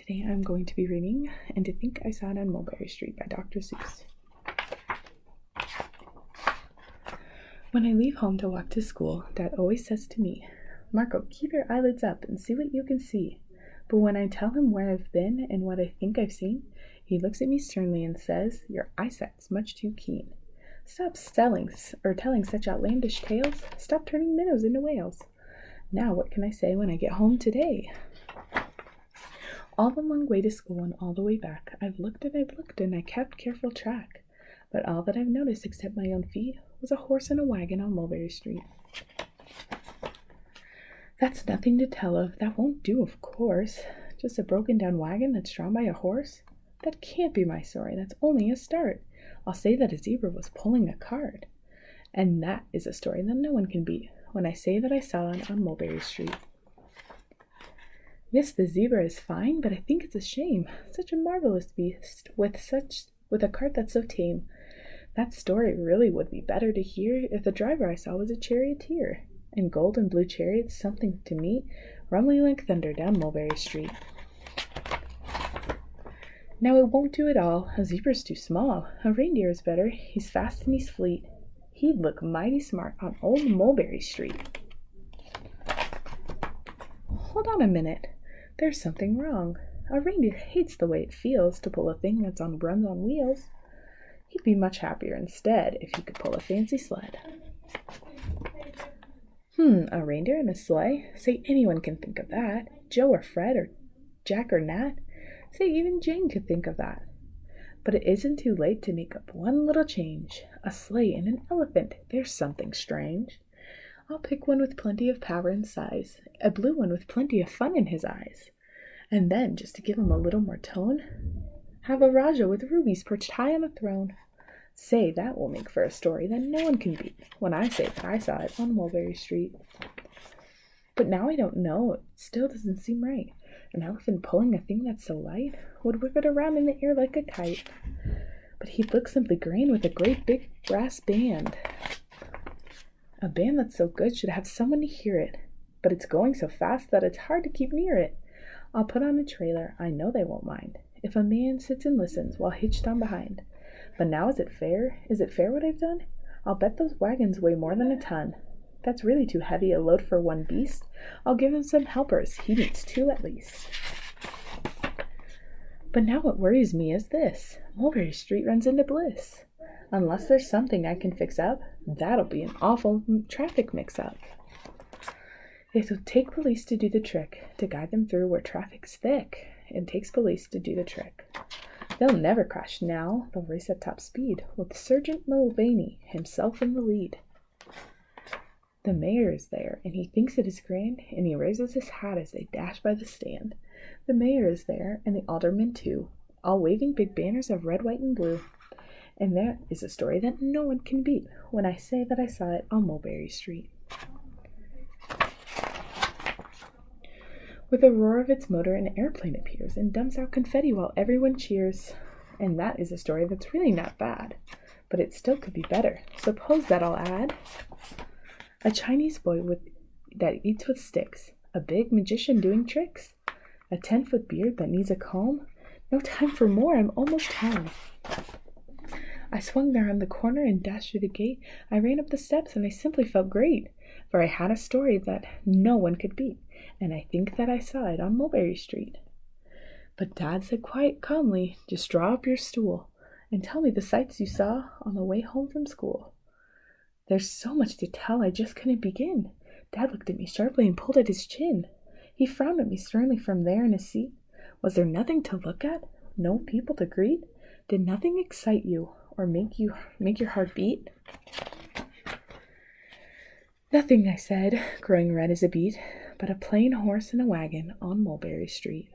Today I'm going to be reading And to Think I Saw It on Mulberry Street by Dr. Seuss. When I leave home to walk to school, Dad always says to me, "Marco, keep your eyelids up and see what you can see." But when I tell him where I've been and what I think I've seen, he looks at me sternly and says, "Your eyesight's much too keen. Stop telling such outlandish tales. Stop turning minnows into whales." Now what can I say when I get home today? All the long way to school and all the way back, I've looked and I kept careful track. But all that I've noticed except my own feet was a horse and a wagon on Mulberry Street. That's nothing to tell of. That won't do, of course. Just a broken down wagon that's drawn by a horse? That can't be my story. That's only a start. I'll say that a zebra was pulling a cart. And that is a story that no one can beat when I say that I saw it on Mulberry Street. Yes, the zebra is fine, but I think it's a shame. Such a marvelous beast with a cart that's so tame. That story really would be better to hear if the driver I saw was a charioteer. And gold and blue chariots, something to meet, rumbling like thunder down Mulberry Street. Now it won't do at all. A zebra's too small. A reindeer is better. He's fast and he's fleet. He'd look mighty smart on old Mulberry Street. Hold on a minute. There's something wrong. A reindeer hates the way it feels to pull a thing that's runs on wheels. He'd be much happier instead if he could pull a fancy sled. A reindeer in a sleigh? Say, anyone can think of that. Joe or Fred or Jack or Nat. Say, even Jane could think of that. But it isn't too late to make up one little change. A sleigh and an elephant. There's something strange. I'll pick one with plenty of power and size, a blue one with plenty of fun in his eyes. And then, just to give him a little more tone, have a Raja with rubies perched high on a throne. Say, that will make for a story that no one can beat when I say that I saw it on Mulberry Street. But now I don't know. It still doesn't seem right. An elephant pulling a thing that's so light would whip it around in the air like a kite. But he'd look simply grand with a great big brass band. A band that's so good should have someone to hear it, but it's going so fast that it's hard to keep near it. I'll put on a trailer, I know they won't mind, if a man sits and listens while hitched on behind. But now is it fair? Is it fair what I've done? I'll bet those wagons weigh more than a ton. That's really too heavy a load for one beast. I'll give him some helpers, he needs two at least. But now what worries me is this. Mulberry Street runs into bliss. Unless there's something I can fix up, that'll be an awful traffic mix-up. It'll take police to do the trick, to guide them through where traffic's thick. It takes police to do the trick. They'll never crash now, they'll race at top speed, with Sergeant Mulvaney himself in the lead. The mayor is there, and he thinks it is grand, and he raises his hat as they dash by the stand. The mayor is there, and the aldermen too, all waving big banners of red, white, and blue. And that is a story that no one can beat when I say that I saw it on Mulberry Street. With a roar of its motor, an airplane appears and dumps out confetti while everyone cheers. And that is a story that's really not bad, but it still could be better. Suppose that I'll add a Chinese boy that eats with sticks, a big magician doing tricks, a 10-foot beard that needs a comb. No time for more, I'm almost home. I swung there on the corner and dashed through the gate. I ran up the steps and I simply felt great, for I had a story that no one could beat, and I think that I saw it on Mulberry Street. But Dad said quite calmly, "Just draw up your stool and tell me the sights you saw on the way home from school." There's so much to tell I just couldn't begin. Dad looked at me sharply and pulled at his chin. He frowned at me sternly from there in his seat. Was there nothing to look at? No people to greet? Did nothing excite you or make your heart beat? "Nothing," I said, growing red as a beet, "but a plain horse and a wagon on Mulberry Street."